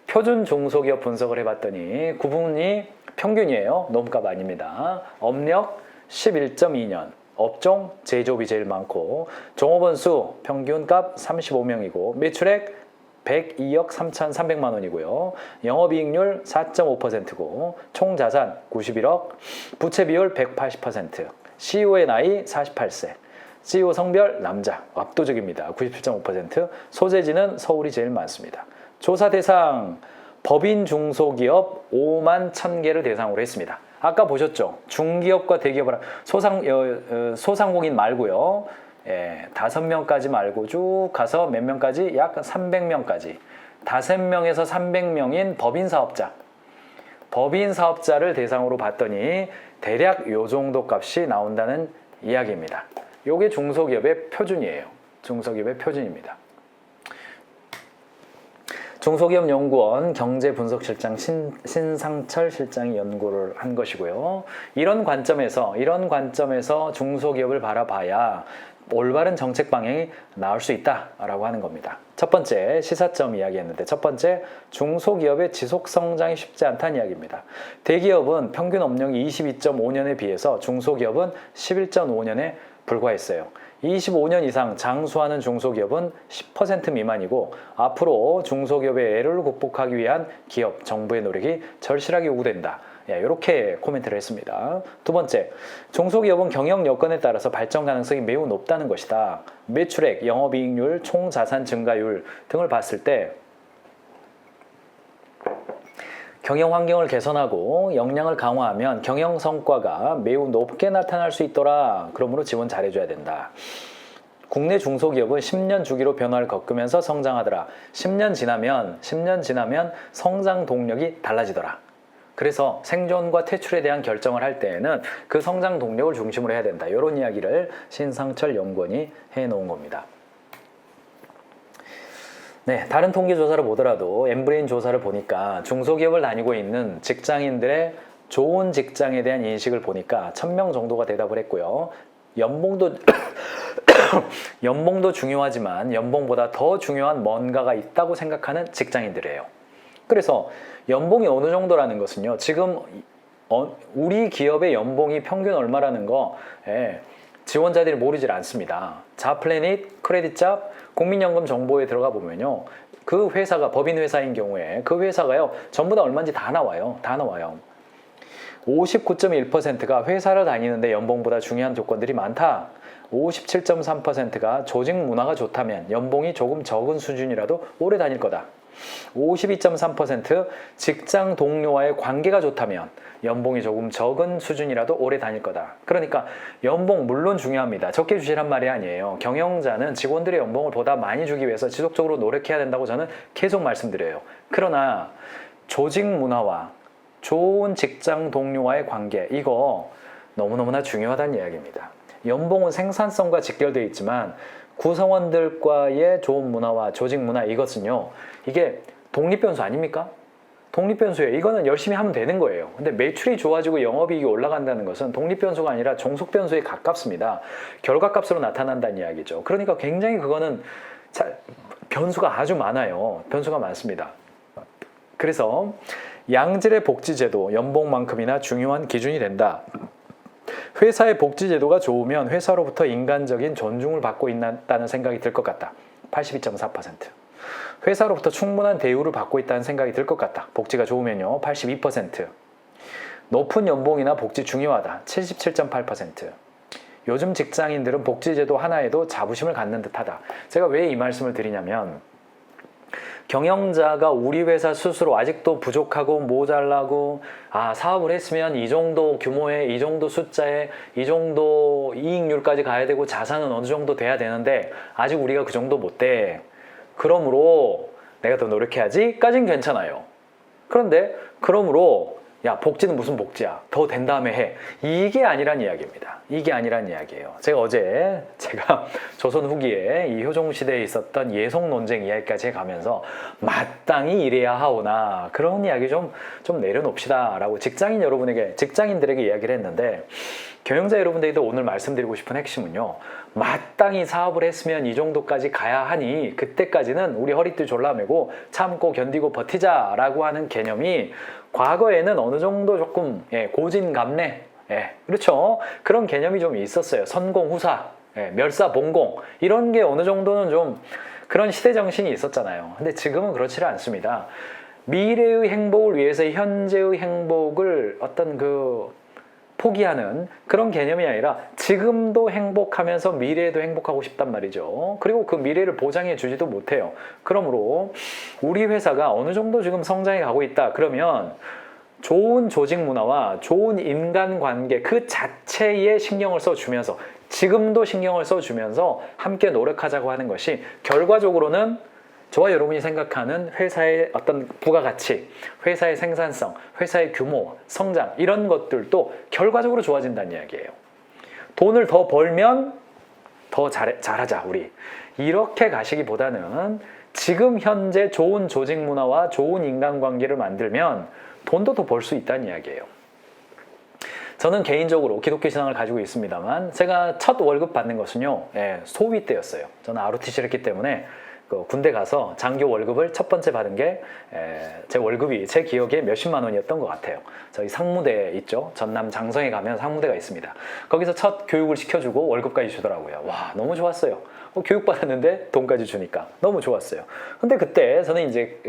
표준 중소기업 분석을 해봤더니 구분이 평균이에요. 논값 아닙니다. 업력 11.2년, 업종 제조업이 제일 많고 종업원 수 평균값 35명이고 매출액 102억 3,300만 원이고요. 영업이익률 4.5%고 총자산 91억, 부채 비율 180%, CEO의 나이 48세, CEO 성별 남자 압도적입니다. 97.5%, 소재지는 서울이 제일 많습니다. 조사 대상 법인 중소기업 5만 1,000개를 대상으로 했습니다. 아까 보셨죠? 중기업과 대기업을 소상공인 말고요. 5명까지 말고 쭉 가서 몇 명까지? 약 300명까지. 5명에서 300명인 법인 사업자를 대상으로 봤더니 대략 요 정도 값이 나온다는 이야기입니다. 요게 중소기업의 표준이에요. 중소기업의 표준입니다. 중소기업연구원 경제분석실장 신상철 실장이 연구를 한 것이고요. 이런 관점에서 중소기업을 바라봐야 올바른 정책 방향이 나올 수 있다라고 하는 겁니다. 첫 번째, 시사점 이야기했는데 첫 번째, 중소기업의 지속성장이 쉽지 않다는 이야기입니다. 대기업은 평균 업력이 22.5년에 비해서 중소기업은 11.5년에 불과했어요. 25년 이상 장수하는 중소기업은 10% 미만이고 앞으로 중소기업의 애를 극복하기 위한 기업, 정부의 노력이 절실하게 요구된다. 이렇게 코멘트를 했습니다. 두 번째, 중소기업은 경영 여건에 따라서 발전 가능성이 매우 높다는 것이다. 매출액, 영업이익률, 총자산 증가율 등을 봤을 때 경영 환경을 개선하고 역량을 강화하면 경영 성과가 매우 높게 나타날 수 있더라. 그러므로 지원 잘해줘야 된다. 국내 중소기업은 10년 주기로 변화를 겪으면서 성장하더라. 10년 지나면 성장 동력이 달라지더라. 그래서 생존과 퇴출에 대한 결정을 할 때에는 그 성장 동력을 중심으로 해야 된다. 이런 이야기를 신상철 연구원이 해놓은 겁니다. 네, 다른 통계 조사를 보더라도 엠브레인 조사를 보니까 중소기업을 다니고 있는 직장인들의 좋은 직장에 대한 인식을 보니까 1,000명 정도가 대답을 했고요. 연봉도 중요하지만 연봉보다 더 중요한 뭔가가 있다고 생각하는 직장인들이에요. 그래서 연봉이 어느 정도라는 것은요. 지금 우리 기업의 연봉이 평균 얼마라는 거 지원자들이 모르질 않습니다. 자플래닛, 크레딧잡, 국민연금 정보에 들어가 보면요. 그 회사가 법인 회사인 경우에 그 회사가요. 전부 다 얼마인지 다 나와요. 59.1%가 회사를 다니는데 연봉보다 중요한 조건들이 많다. 57.3%가 조직 문화가 좋다면 연봉이 조금 적은 수준이라도 오래 다닐 거다. 52.3% 직장 동료와의 관계가 좋다면 연봉이 조금 적은 수준이라도 오래 다닐 거다. 그러니까 연봉 물론 중요합니다. 적게 주시란 말이 아니에요. 경영자는 직원들의 연봉을 보다 많이 주기 위해서 지속적으로 노력해야 된다고 저는 계속 말씀드려요. 그러나 조직 문화와 좋은 직장 동료와의 관계, 이거 너무너무나 중요하다는 이야기입니다. 연봉은 생산성과 직결되어 있지만 구성원들과의 좋은 문화와 조직 문화, 이것은요, 이게 독립변수 아닙니까? 독립변수예요. 이거는 열심히 하면 되는 거예요. 근데 매출이 좋아지고 영업이익이 올라간다는 것은 독립변수가 아니라 종속변수에 가깝습니다. 결과값으로 나타난다는 이야기죠. 그러니까 굉장히 그거는 변수가 아주 많아요. 변수가 많습니다. 그래서 양질의 복지제도, 연봉만큼이나 중요한 기준이 된다. 회사의 복지제도가 좋으면 회사로부터 인간적인 존중을 받고 있다는 생각이 들 것 같다. 82.4%. 회사로부터 충분한 대우를 받고 있다는 생각이 들 것 같다. 복지가 좋으면요. 82%. 높은 연봉이나 복지 중요하다. 77.8%. 요즘 직장인들은 복지제도 하나에도 자부심을 갖는 듯하다. 제가 왜 이 말씀을 드리냐면 경영자가 우리 회사 스스로 아직도 부족하고 모자라고 사업을 했으면 이 정도 규모의 이 정도 숫자에 이 정도 이익률까지 가야 되고 자산은 어느 정도 돼야 되는데 아직 우리가 그 정도 못 돼. 그러므로 내가 더 노력해야지 까진 괜찮아요. 그런데 그러므로 야, 복지는 무슨 복지야, 더 된 다음에 해, 이게 아니란 이야기입니다. 이게 아니란 이야기예요. 제가 조선 후기에 이 효종시대에 있었던 예속 논쟁 이야기까지 가면서 마땅히 이래야 하오나 그런 이야기 좀 내려놓읍시다 라고 직장인들에게 이야기를 했는데, 경영자 여러분들에게도 오늘 말씀드리고 싶은 핵심은요, 마땅히 사업을 했으면 이 정도까지 가야 하니 그때까지는 우리 허리띠 졸라매고 참고 견디고 버티자라고 하는 개념이 과거에는 어느 정도 조금 고진감래, 그렇죠, 그런 개념이 좀 있었어요. 선공후사, 멸사봉공, 이런 게 어느 정도는 좀 그런 시대 정신이 있었잖아요. 근데 지금은 그렇지는 않습니다. 미래의 행복을 위해서 현재의 행복을 포기하는 그런 개념이 아니라 지금도 행복하면서 미래에도 행복하고 싶단 말이죠. 그리고 그 미래를 보장해 주지도 못해요. 그러므로 우리 회사가 어느 정도 지금 성장해 가고 있다 그러면 좋은 조직 문화와 좋은 인간관계 그 자체에 신경을 써주면서, 지금도 신경을 써주면서 함께 노력하자고 하는 것이 결과적으로는 저와 여러분이 생각하는 회사의 어떤 부가가치, 회사의 생산성, 회사의 규모, 성장, 이런 것들도 결과적으로 좋아진다는 이야기예요. 돈을 더 벌면 더 잘하자 우리, 이렇게 가시기보다는 지금 현재 좋은 조직 문화와 좋은 인간관계를 만들면 돈도 더 벌 수 있다는 이야기예요. 저는 개인적으로 기독교 신앙을 가지고 있습니다만 제가 첫 월급 받는 것은요, 소위 때였어요. 저는 ROTC를 했기 때문에 군대 가서 장교 월급을 첫 번째 받은 게 제 월급이 제 기억에 몇십만 원이었던 것 같아요. 저희 상무대 있죠, 전남 장성에 가면 상무대가 있습니다. 거기서 첫 교육을 시켜주고 월급까지 주더라고요. 와, 너무 좋았어요. 교육받았는데 돈까지 주니까 너무 좋았어요. 근데 그때 저는 이제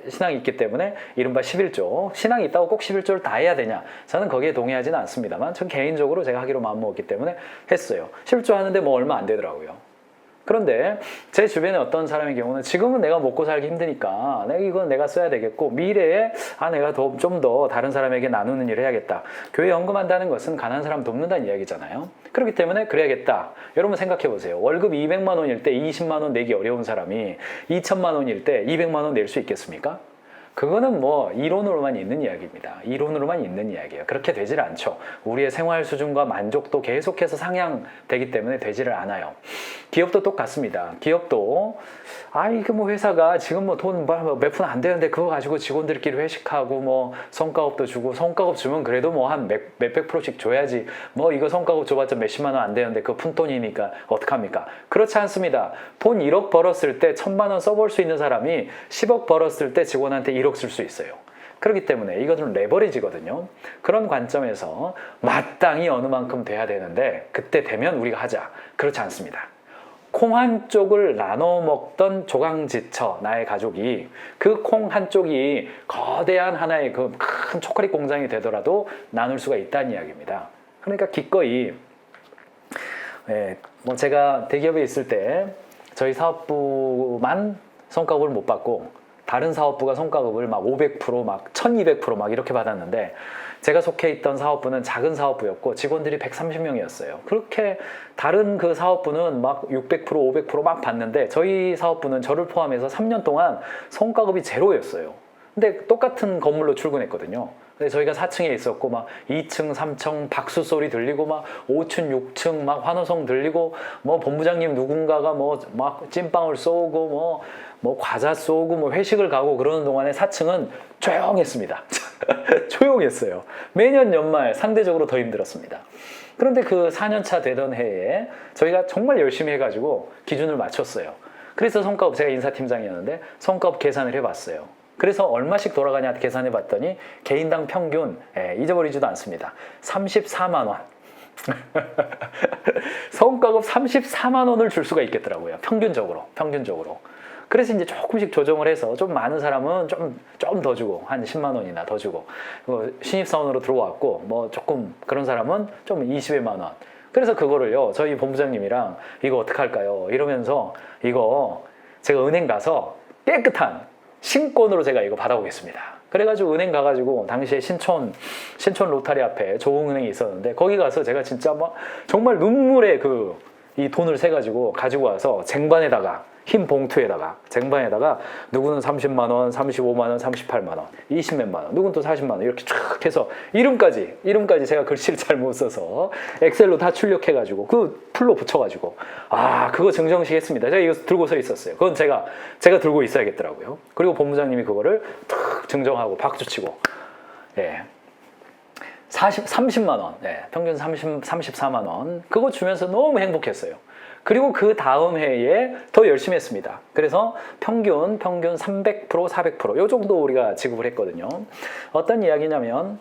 신앙이 있기 때문에 이른바 11조, 신앙이 있다고 꼭 11조를 다 해야 되냐, 저는 거기에 동의하지는 않습니다만 전 개인적으로 제가 하기로 마음먹었기 때문에 했어요. 11조 하는데 뭐 얼마 안 되더라고요. 그런데 제 주변에 어떤 사람의 경우는 지금은 내가 먹고 살기 힘드니까 이건 내가 써야 되겠고, 미래에 내가 좀 더 다른 사람에게 나누는 일을 해야겠다. 교회 헌금한다는 것은 가난한 사람 돕는다는 이야기잖아요. 그렇기 때문에 그래야겠다. 여러분 생각해 보세요. 월급 200만 원일 때 20만 원 내기 어려운 사람이 2천만 원일 때 200만 원 낼 수 있겠습니까? 그거는 뭐 이론으로만 있는 이야기입니다. 이론으로만 있는 이야기예요. 그렇게 되질 않죠. 우리의 생활 수준과 만족도 계속해서 상향되기 때문에 되지를 않아요. 기업도 똑같습니다. 기업도 이거 뭐 회사가 지금 뭐 돈 몇 푼 안 되는데 그거 가지고 직원들끼리 회식하고 뭐 성과급도 주고, 성과급 주면 그래도 뭐 한 몇백 프로씩 줘야지, 뭐 이거 성과급 줘봤자 몇십만 원 안 되는데 그거 푼돈이니까 어떡합니까? 그렇지 않습니다. 돈 1억 벌었을 때 1,000만 원 써볼 수 있는 사람이 10억 벌었을 때 직원한테 1억 쓸 수 있어요. 그렇기 때문에 이것은 레버리지거든요. 그런 관점에서 마땅히 어느 만큼 돼야 되는데 그때 되면 우리가 하자. 그렇지 않습니다. 콩 한 쪽을 나눠 먹던 조강지처 나의 가족이 그 콩 한 쪽이 거대한 하나의 그 큰 초콜릿 공장이 되더라도 나눌 수가 있다는 이야기입니다. 그러니까 기꺼이 뭐 제가 대기업에 있을 때 저희 사업부만 성과급을 못 받고 다른 사업부가 성과급을 막 500%, 막 1200% 막 이렇게 받았는데, 제가 속해 있던 사업부는 작은 사업부였고 직원들이 130명이었어요. 그렇게 다른 그 사업부는 막 600%, 500%막 받는데 저희 사업부는 저를 포함해서 3년 동안 성과급이 제로였어요. 근데 똑같은 건물로 출근했거든요. 근데 저희가 4층에 있었고 막 2층, 3층 박수 소리 들리고 막 5층, 6층 막 환호성 들리고, 뭐 본부장님 누군가가 뭐 막 찐빵을 쏘고 뭐 과자 쏘고 뭐 회식을 가고 그러는 동안에 4층은 조용했습니다. 조용했어요. 매년 연말 상대적으로 더 힘들었습니다. 그런데 그 4년차 되던 해에 저희가 정말 열심히 해가지고 기준을 맞췄어요. 그래서 성과급, 제가 인사팀장이었는데 성과급 계산을 해봤어요. 그래서 얼마씩 돌아가냐 계산해 봤더니 개인당 평균, 잊어버리지도 않습니다, 34만 원. 성과급 34만 원을 줄 수가 있겠더라고요. 평균적으로. 그래서 이제 조금씩 조정을 해서 좀 많은 사람은 좀 더 주고 한 10만 원이나 더 주고, 신입사원으로 들어왔고 뭐 조금 그런 사람은 좀 20여만 원. 그래서 그거를요, 저희 본부장님이랑 이거 어떡할까요? 이러면서 이거 제가 은행 가서 깨끗한 신권으로 제가 이거 받아오겠습니다. 그래가지고 은행 가가지고 당시에 신촌 로타리 앞에 조흥은행이 있었는데 거기 가서 제가 진짜 막 정말 눈물의 그 이 돈을 세가지고 가지고 와서 쟁반에다가 흰 봉투에다가 쟁반에다가 누구는 30만 원, 35만 원, 38만 원, 20몇만 원, 누구는 또 40만 원 이렇게 쫙 해서 이름까지 제가 글씨를 잘 못 써서 엑셀로 다 출력해가지고 그 풀로 붙여가지고 그거 증정식 했습니다. 제가 이거 들고서 있었어요. 그건 제가 들고 있어야겠더라고요. 그리고 본부장님이 그거를 탁 증정하고 박수치고 30만 원, 평균 34만 원 그거 주면서 너무 행복했어요. 그리고 그 다음 해에 더 열심히 했습니다. 그래서 평균 300%, 400%, 요 정도 우리가 지급을 했거든요. 어떤 이야기냐면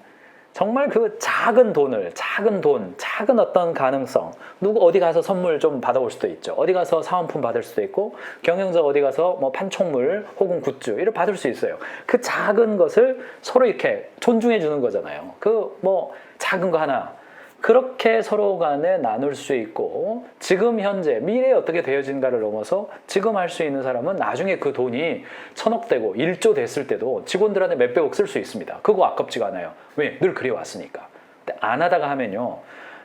정말 그 작은 돈, 작은 어떤 가능성, 누구 어디 가서 선물 좀 받아올 수도 있죠. 어디 가서 사은품 받을 수도 있고, 경영자 어디 가서 뭐 판촉물 혹은 굿즈 이를 받을 수 있어요. 그 작은 것을 서로 이렇게 존중해 주는 거잖아요. 그 뭐 작은 거 하나. 그렇게 서로 간에 나눌 수 있고 지금 현재 미래에 어떻게 되어진가를 넘어서 지금 할 수 있는 사람은 나중에 그 돈이 1000억 되고 1조 됐을 때도 직원들한테 몇백억 쓸 수 있습니다. 그거 아깝지가 않아요. 왜? 늘 그래왔으니까. 근데 안 하다가 하면요.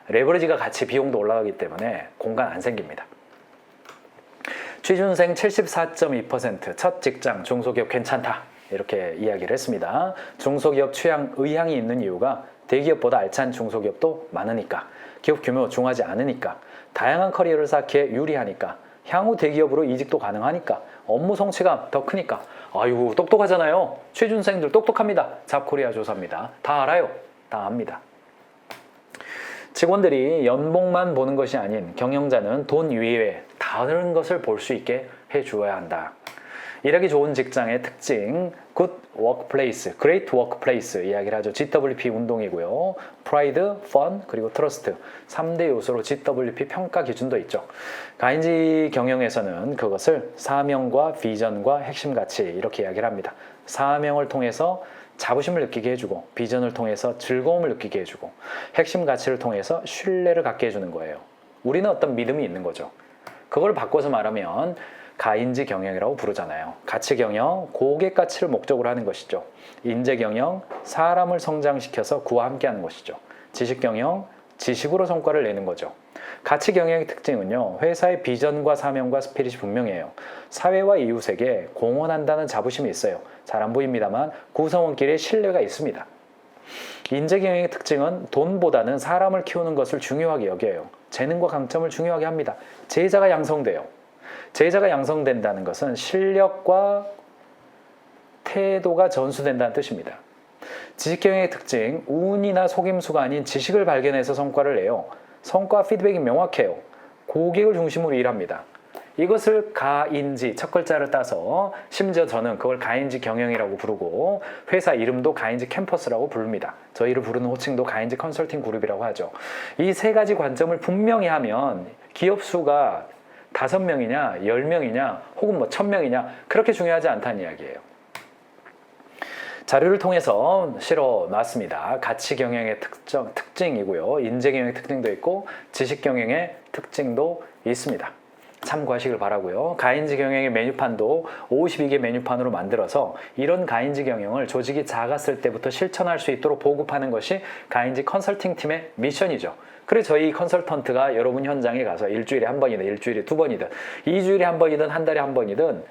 레버리지가 같이 비용도 올라가기 때문에 공간 안 생깁니다. 취준생 74.2% 첫 직장 중소기업 괜찮다. 이렇게 이야기를 했습니다. 중소기업 취향 의향이 있는 이유가 대기업보다 알찬 중소기업도 많으니까, 기업 규모 중하지 않으니까, 다양한 커리어를 쌓기에 유리하니까, 향후 대기업으로 이직도 가능하니까, 업무 성취감 더 크니까. 아유 똑똑하잖아요. 취준생들 똑똑합니다. 잡코리아 조사입니다. 다 알아요. 다 압니다. 직원들이 연봉만 보는 것이 아닌 경영자는 돈 위에 다른 것을 볼 수 있게 해주어야 한다. 일하기 좋은 직장의 특징, Good Workplace, Great Workplace 이야기를 하죠. GWP 운동이고요. Pride, Fun, 그리고 Trust 3대 요소로 GWP 평가 기준도 있죠. 가인지 경영에서는 그것을 사명과 비전과 핵심 가치 이렇게 이야기를 합니다. 사명을 통해서 자부심을 느끼게 해주고 비전을 통해서 즐거움을 느끼게 해주고 핵심 가치를 통해서 신뢰를 갖게 해주는 거예요. 우리는 어떤 믿음이 있는 거죠. 그걸 바꿔서 말하면 가인지 경영이라고 부르잖아요. 가치 경영, 고객 가치를 목적으로 하는 것이죠. 인재 경영, 사람을 성장시켜서 그와 함께하는 것이죠. 지식 경영, 지식으로 성과를 내는 거죠. 가치 경영의 특징은요. 회사의 비전과 사명과 스피릿이 분명해요. 사회와 이웃에게 공헌한다는 자부심이 있어요. 잘 안 보입니다만 구성원끼리 신뢰가 있습니다. 인재 경영의 특징은 돈보다는 사람을 키우는 것을 중요하게 여겨요. 재능과 강점을 중요하게 합니다. 제자가 양성돼요. 제자가 양성된다는 것은 실력과 태도가 전수된다는 뜻입니다. 지식경영의 특징, 운이나 속임수가 아닌 지식을 발견해서 성과를 내요. 성과 피드백이 명확해요. 고객을 중심으로 일합니다. 이것을 가인지 첫 글자를 따서 심지어 저는 그걸 가인지 경영이라고 부르고 회사 이름도 가인지 캠퍼스라고 부릅니다. 저희를 부르는 호칭도 가인지 컨설팅 그룹이라고 하죠. 이 세 가지 관점을 분명히 하면 기업 수가 5명이냐 10명이냐 혹은 뭐 1000명이냐 그렇게 중요하지 않다는 이야기예요. 자료를 통해서 실어놨습니다. 가치 경영의 특징이고요. 인재 경영의 특징도 있고 지식 경영의 특징도 있습니다. 참고하시길 바라고요. 가인지 경영의 메뉴판도 52개 메뉴판으로 만들어서 이런 가인지 경영을 조직이 작았을 때부터 실천할 수 있도록 보급하는 것이 가인지 컨설팅 팀의 미션이죠. 그래서 저희 컨설턴트가 여러분 현장에 가서 일주일에 한 번이든 일주일에 2번이든 2주일에 한 번이든 한 달에 한 번이든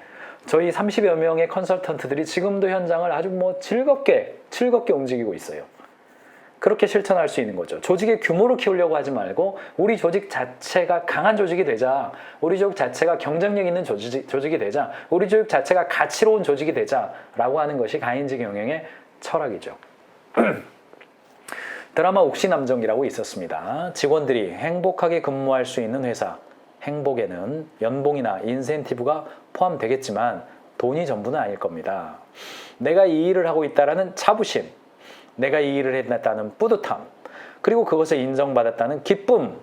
저희 30여 명의 컨설턴트들이 지금도 현장을 아주 즐겁게 움직이고 있어요. 그렇게 실천할 수 있는 거죠. 조직의 규모를 키우려고 하지 말고 우리 조직 자체가 강한 조직이 되자, 우리 조직 자체가 경쟁력 있는 조직이 되자, 우리 조직 자체가 가치로운 조직이 되자라고 하는 것이 가인지 경영의 철학이죠. 드라마 옥시남정기라고 있었습니다. 직원들이 행복하게 근무할 수 있는 회사, 행복에는 연봉이나 인센티브가 포함되겠지만 돈이 전부는 아닐 겁니다. 내가 이 일을 하고 있다는 자부심, 내가 이 일을 해냈다는 뿌듯함, 그리고 그것을 인정받았다는 기쁨,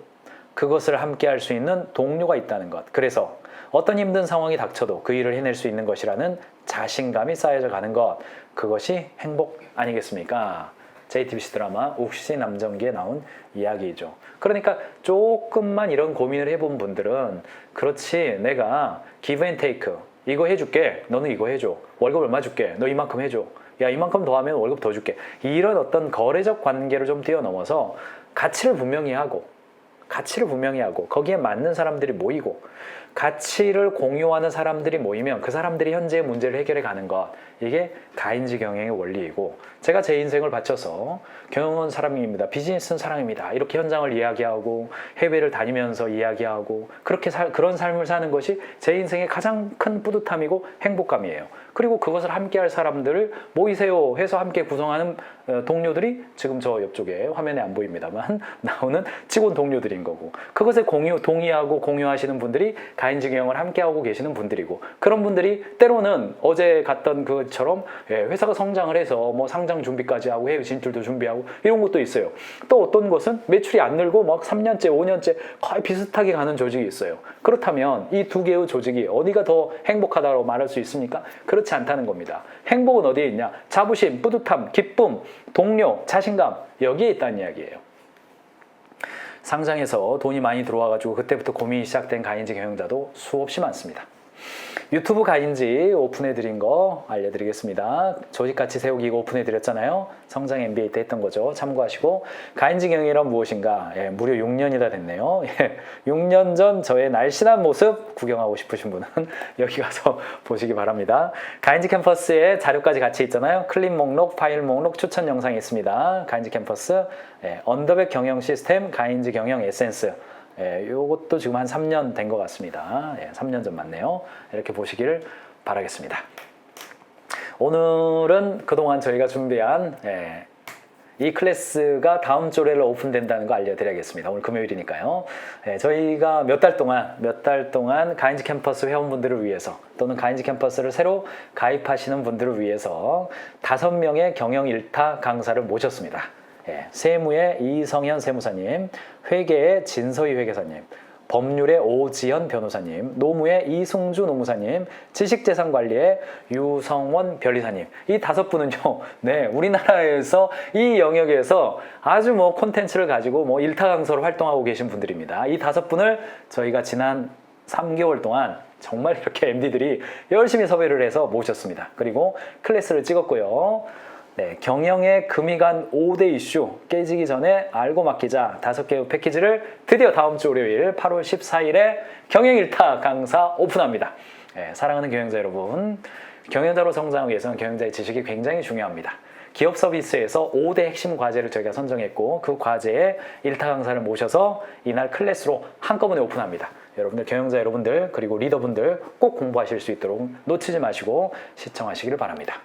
그것을 함께 할 수 있는 동료가 있다는 것. 그래서 어떤 힘든 상황이 닥쳐도 그 일을 해낼 수 있는 것이라는 자신감이 쌓여져 가는 것. 그것이 행복 아니겠습니까? JTBC 드라마 옥시남정기에 나온 이야기죠. 그러니까 조금만 이런 고민을 해본 분들은 그렇지 내가 give and take 이거 해줄게 너는 이거 해줘 월급 얼마 줄게 너 이만큼 해줘 야 이만큼 더 하면 월급 더 줄게 이런 어떤 거래적 관계를 좀 뛰어넘어서 가치를 분명히 하고 가치를 분명히 하고 거기에 맞는 사람들이 모이고 가치를 공유하는 사람들이 모이면 그 사람들이 현재의 문제를 해결해 가는 것, 이게 가인지 경영의 원리이고, 제가 제 인생을 바쳐서 경영은 사랑입니다, 비즈니스는 사랑입니다, 이렇게 현장을 이야기하고 해외를 다니면서 이야기하고 그런 삶을 사는 것이 제 인생의 가장 큰 뿌듯함이고 행복감이에요. 그리고 그것을 함께 할 사람들을 모이세요 해서 함께 구성하는 동료들이 지금 저 옆쪽에 화면에 안 보입니다만 나오는 직원 동료들인 거고, 그것에 동의하고 공유하시는 분들이 가인지 경영을 함께하고 계시는 분들이고, 그런 분들이 때로는 어제 갔던 그처럼 회사가 성장을 해서 뭐 상장 준비까지 하고 해외 진출도 준비하고 이런 것도 있어요. 또 어떤 것은 매출이 안 늘고 막 3년째 5년째 거의 비슷하게 가는 조직이 있어요. 그렇다면 이 두 개의 조직이 어디가 더 행복하다고 말할 수 있습니까? 그렇지 않다는 겁니다. 행복은 어디에 있냐? 자부심, 뿌듯함, 기쁨, 동료, 자신감, 여기에 있다는 이야기예요. 상장해서 돈이 많이 들어와가지고 그때부터 고민이 시작된 가인지 경영자도 수없이 많습니다. 유튜브 가인지 오픈해드린 거 알려드리겠습니다. 조직가치 세우기 이거 오픈해드렸잖아요. 성장 MBA 때 했던 거죠. 참고하시고, 가인지 경영이란 무엇인가? 무려 6년이나 됐네요. 6년 전 저의 날씬한 모습 구경하고 싶으신 분은 여기 가서 보시기 바랍니다. 가인지 캠퍼스에 자료까지 같이 있잖아요. 클립 목록, 파일 목록, 추천 영상이 있습니다. 가인지 캠퍼스, 언더백 경영 시스템, 가인지 경영 에센스. 요것도 지금 한 3년 된 것 같습니다. 3년 전 맞네요. 이렇게 보시길 바라겠습니다. 오늘은 그동안 저희가 준비한 이 클래스가 다음 주 월요일에 오픈된다는 거 알려드려야겠습니다. 오늘 금요일이니까요. 저희가 몇 달 동안 가인지 캠퍼스 회원분들을 위해서, 또는 가인지 캠퍼스를 새로 가입하시는 분들을 위해서 5명의 경영 1타 강사를 모셨습니다. 세무의 이성현 세무사님, 회계의 진서희 회계사님, 법률의 오지연 변호사님, 노무의 이승주 노무사님, 지식재산관리의 유성원 변리사님, 이 5분은요, 우리나라에서 이 영역에서 아주 콘텐츠를 가지고 1타 강사로 활동하고 계신 분들입니다. 이 5분을 저희가 지난 3개월 동안 정말 이렇게 MD들이 열심히 섭외를 해서 모셨습니다. 그리고 클래스를 찍었고요. 경영의 금이 간 5대 이슈 깨지기 전에 알고 맡기자 5개의 패키지를 드디어 다음 주 월요일 8월 14일에 경영 1타 강사 오픈합니다. 사랑하는 경영자 여러분, 경영자로 성장하기 위해서는 경영자의 지식이 굉장히 중요합니다. 기업 서비스에서 5대 핵심 과제를 저희가 선정했고, 그 과제에 1타 강사를 모셔서 이날 클래스로 한꺼번에 오픈합니다. 여러분들, 경영자 여러분들, 그리고 리더분들 꼭 공부하실 수 있도록 놓치지 마시고 시청하시기를 바랍니다.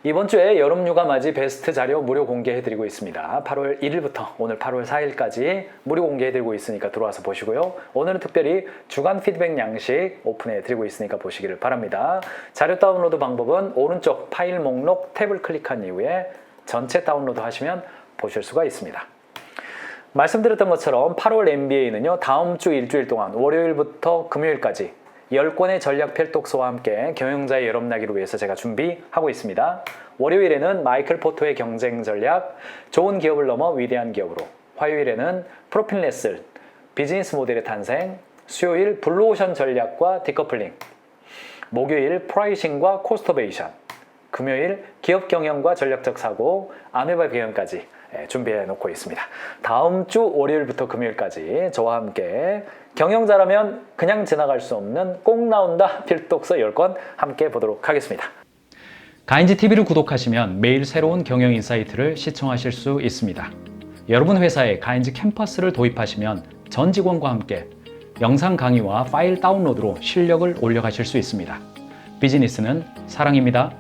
이번 주에 여름휴가 맞이 베스트 자료 무료 공개해드리고 있습니다. 8월 1일부터 오늘 8월 4일까지 무료 공개해드리고 있으니까 들어와서 보시고요. 오늘은 특별히 주간 피드백 양식 오픈해드리고 있으니까 보시기를 바랍니다. 자료 다운로드 방법은 오른쪽 파일 목록 탭을 클릭한 이후에 전체 다운로드 하시면 보실 수가 있습니다. 말씀드렸던 것처럼 8월 MBA는요, 다음 주 일주일 동안 월요일부터 금요일까지 10권의 전략 필독서와 함께 경영자의 여름나기를 위해서 제가 준비하고 있습니다. 월요일에는 마이클 포터의 경쟁 전략, 좋은 기업을 넘어 위대한 기업으로, 화요일에는 프로필 레슨, 비즈니스 모델의 탄생, 수요일 블루오션 전략과 디커플링, 목요일 프라이싱과 코스터베이션, 금요일 기업 경영과 전략적 사고, 아메바 경영까지 준비해 놓고 있습니다. 다음 주 월요일부터 금요일까지 저와 함께 경영자라면 그냥 지나갈 수 없는 꼭 나온다 필독서 10권 함께 보도록 하겠습니다. 가인지 TV를 구독하시면 매일 새로운 경영 인사이트를 시청하실 수 있습니다. 여러분 회사에 가인지 캠퍼스를 도입하시면 전 직원과 함께 영상 강의와 파일 다운로드로 실력을 올려가실 수 있습니다. 비즈니스는 사랑입니다.